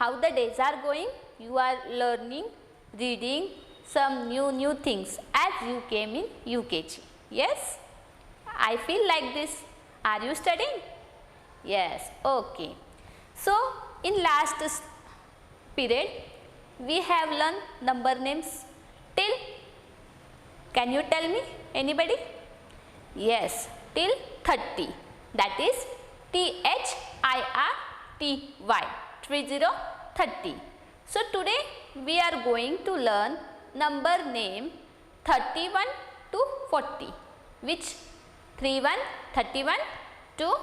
how the days are going? You are learning, reading some new things as you came in UKG. Yes? I feel like this. Are you studying? Yes. Okay. So, in last period, we have learned number names till, can you tell me, anybody? Yes, till 30, that is THIRTY, 30. So, today we are going to learn number name 31 to 40, which 31, 31 to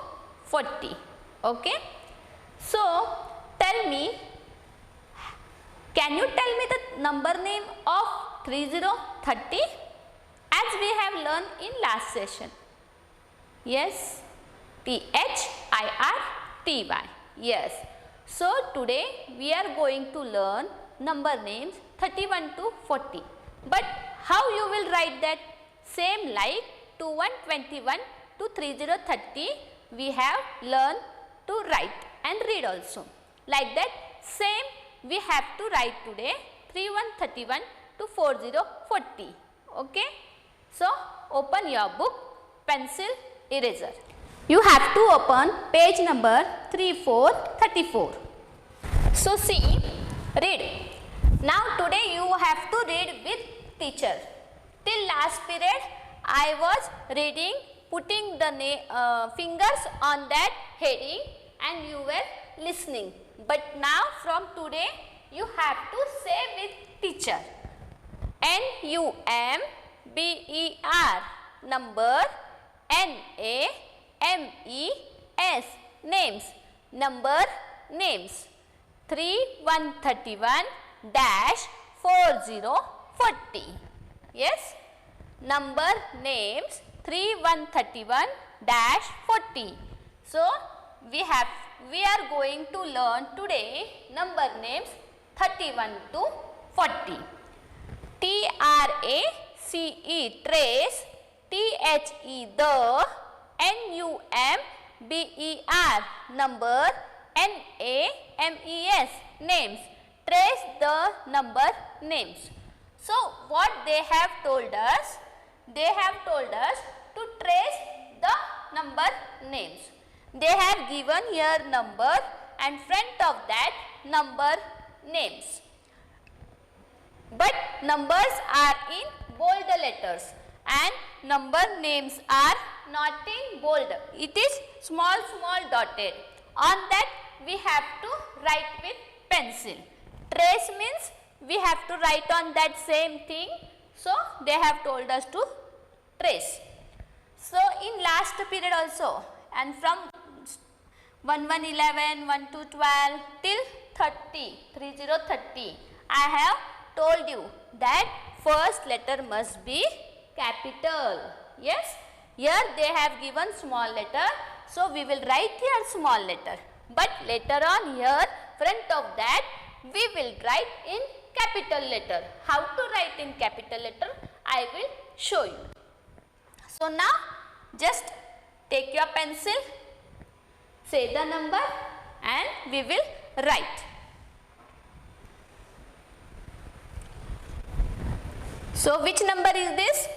40, okay. So, tell me, can you tell me the number name of 30, 30 as we have learned in last session? Yes, THIRTY, yes. So, today we are going to learn number names 31 to 40, but how you will write that? Same like 2121 to 3030 we have learned to write and read also. Like that same we have to write today 3131 to 4040. Okay. So, open your book, pencil, eraser. You have to open page number 3434. So, see, read. Now, today you have to read with teacher. Till last period, I was reading, putting the fingers on that heading and you were listening. But now from today, you have to say with teacher. NUMBER, number, NAMES, names, number, names, 3131-4040. Yes, number names 3131-40. So, we are going to learn today number names 31 to 40. TRACE, trace, THE, the, NUMBER, number, NAMES, names, trace the number names. So, what they have told us? They have told us to trace the number names. They have given here number and front of that number names. But numbers are in bold letters and number names are not in bold. It is small dotted. On that we have to write with pencil. Trace means we have to write on that same thing. So, they have told us to trace. So, in last period also and from 11, 1 to 12 till 30, I have told you that first letter must be capital. Yes, here they have given small letter. So, we will write here small letter. But later on here front of that we will write in capital letter. How to write in capital letter? I will show you. So, now just take your pencil, say the number and we will write. So, which number is this?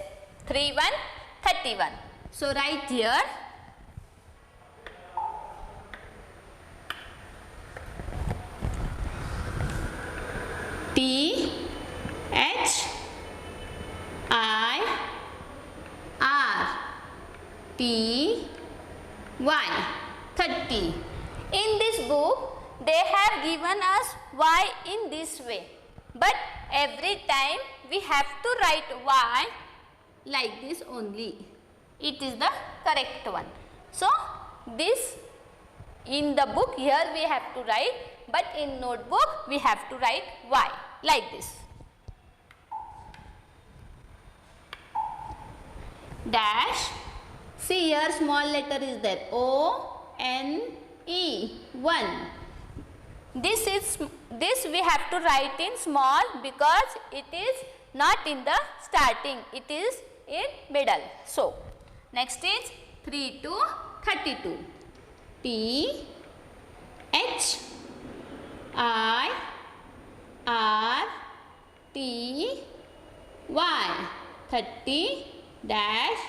3131. So, write here. THIRTY, 30. In this book, they have given us Y in this way. But every time we have to write Y like this only. It is the correct one. So, this in the book here we have to write, but in notebook we have to write Y like this. Dash. See here small letter is there. O-N-E, 1. This we have to write in small because it is not in the starting. It is in middle. So, next is 3 to 32. THIRTY. T Y 30 dash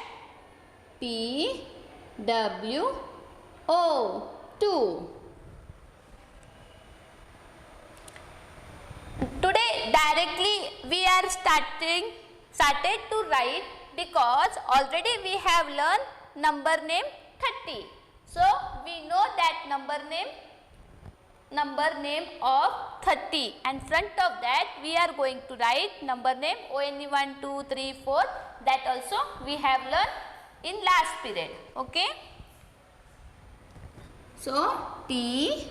T W O 2. Today directly we are started to write because already we have learned number name 30. So we know that number name of 30, and front of that we are going to write number name ONE 1, 2, 3, 4. That also we have learned in last period. Okay. So T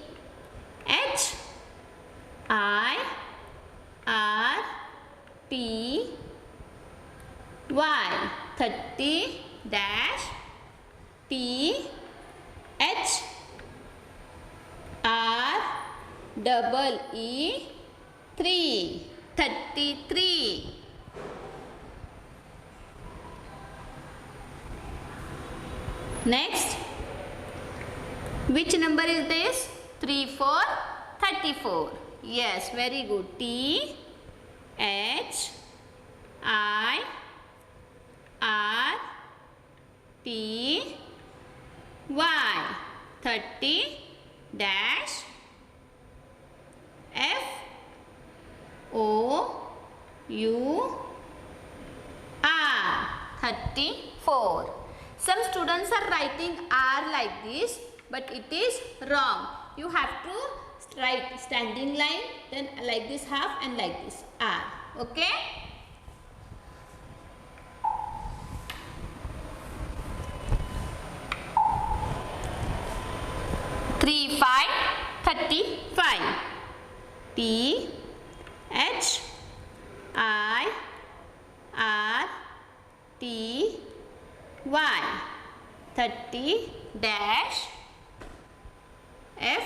H I R T Y 30 dash T H R double E 3 33. Next, which number is this? 3 4 34. Yes, very good. T H I R T Y 30 dash F O U R 34. Some students are writing R like this, but it is wrong. You have to write standing line, then like this half and like this R. Okay. Three 5 35. T H I R T Y 30 dash F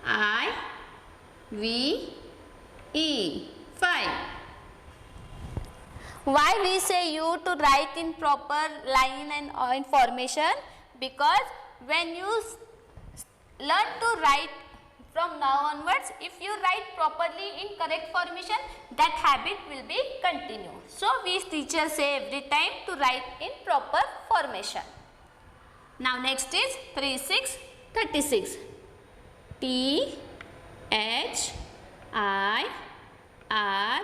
I V E 5. Why we say you to write in proper line and in formation? Because when you learn to write from now onwards, if you write properly in correct formation, that habit will be continued. So we teachers say every time to write in proper formation. Now next is 3 6 36. T H I R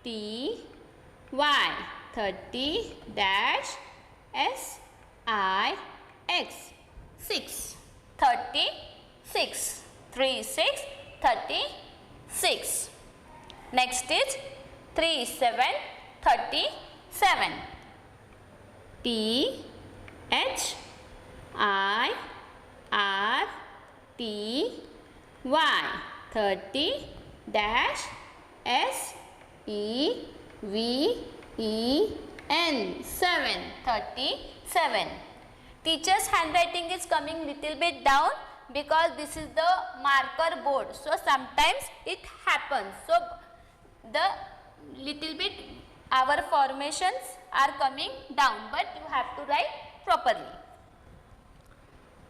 T Y 30 dash S I X 6 36. 3 6 36. Next is 3 7 37. T H I R T Y 30 dash S E V E N 7 37. Teacher's handwriting is coming little bit down because this is the marker board, so sometimes it happens. So the little bit our formations are coming down, but you have to write properly.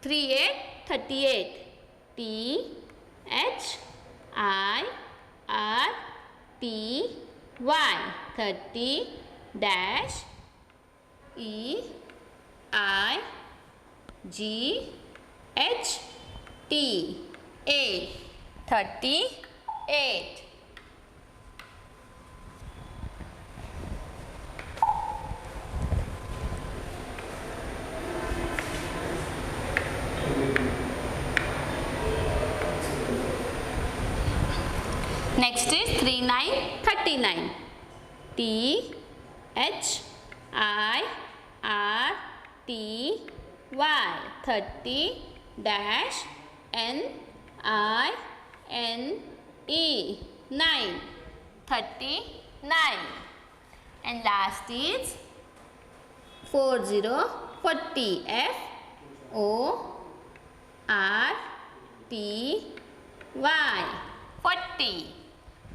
3 8 38. T H I R T Y 30 dash E I G H T 8 38. Next is 3 9 39. T H I R T Y 30 dash N I N E 9 39. And last is 40 40. F O R T Y 40.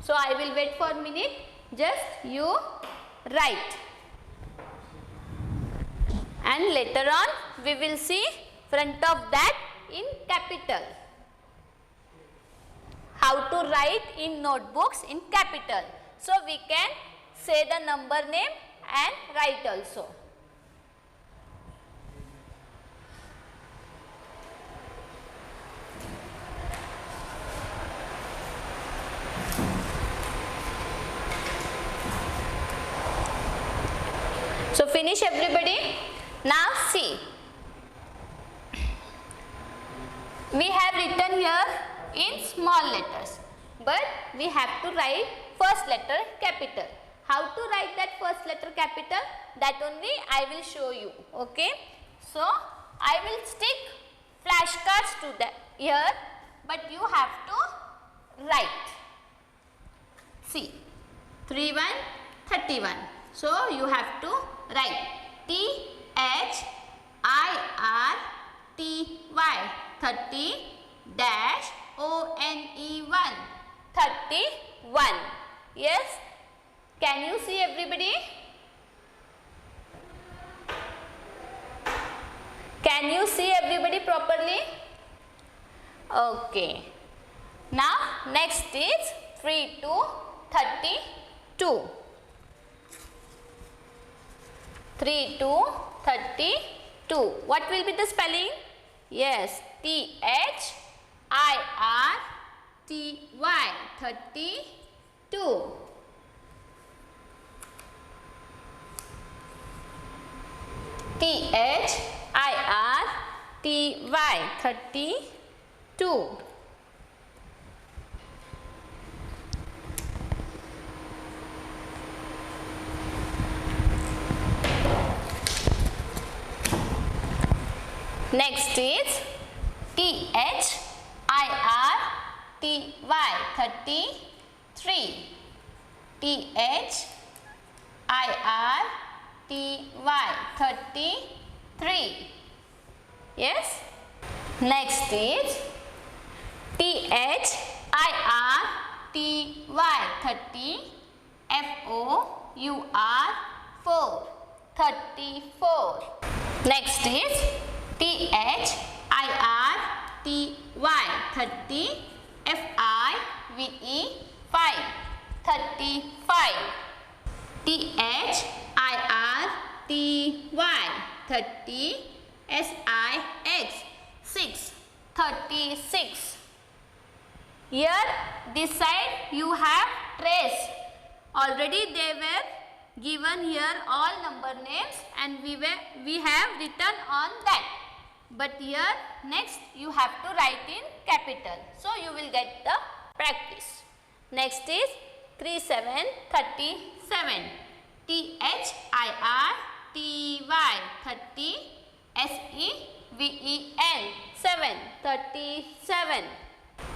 So I will wait for a minute, just you write, and later on we will see front of that in capital. How to write in notebooks in capital. So we can say the number name and write also. So finish everybody. Now see, we have written here in small letters, but we have to write first letter capital. How to write that first letter capital? That only I will show you. Okay. So I will stick flashcards to that here, but you have to write. See, 31, 31. So you have to write THIRTY 30 dash ONE1 31. Yes. Can you see everybody? Can you see everybody properly? Okay. Now next is 3 to 32. 3 to 32. What will be the spelling? Yes, THIRTY 32. THIRTY 32. Next is THIRTY 33. THIRTY 33. Yes. Next is THIRTY 30 FOUR 34. Next is THIRTY 30 FIVE 35. THIRTY 30 SIX 36. Here this side you have trace. Already they were given here all number names and we have written on that. But here next you have to write in capital. So you will get the practice. Next is 37 37. THIRTY 30 SEVEN 37.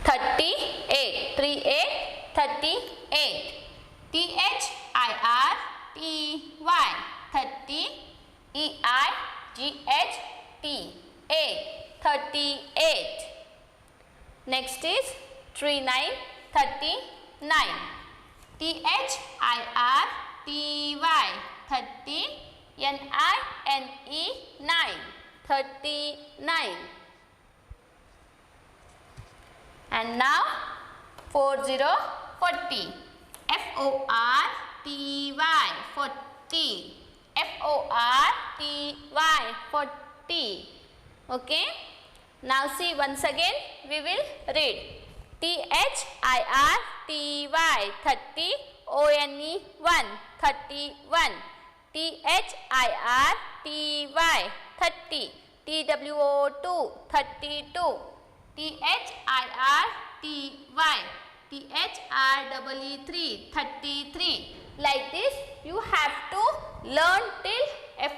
38 38. THIRTY 30 EIGHT 38. Next is 39 39. THIRTY 30 NINE 39. And now 40 40. FORTY 40. FORTY 40. Okay. Now see once again we will read. THIRTY 30 ONE1 31. THIRTY 30 TWO2 32. THIRTY THREE 33. Like this you have to learn till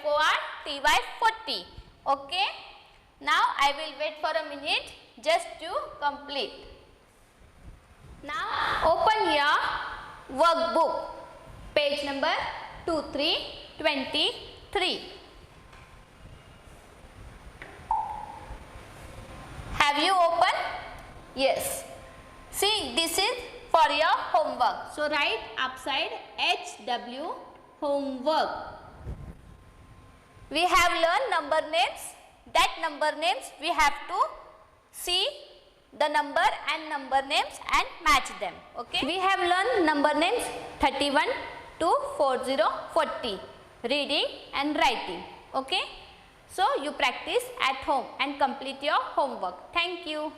FORTY 40. Okay. Now I will wait for a minute just to complete. Now open your workbook, page number 2323. Have you opened? Yes. See, this is for your homework. So write upside HW homework. We have learned number names. That number names we have to see the number and number names and match them. Okay. We have learned number names 31 to 40, 40, reading and writing. Okay. So you practice at home and complete your homework. Thank you.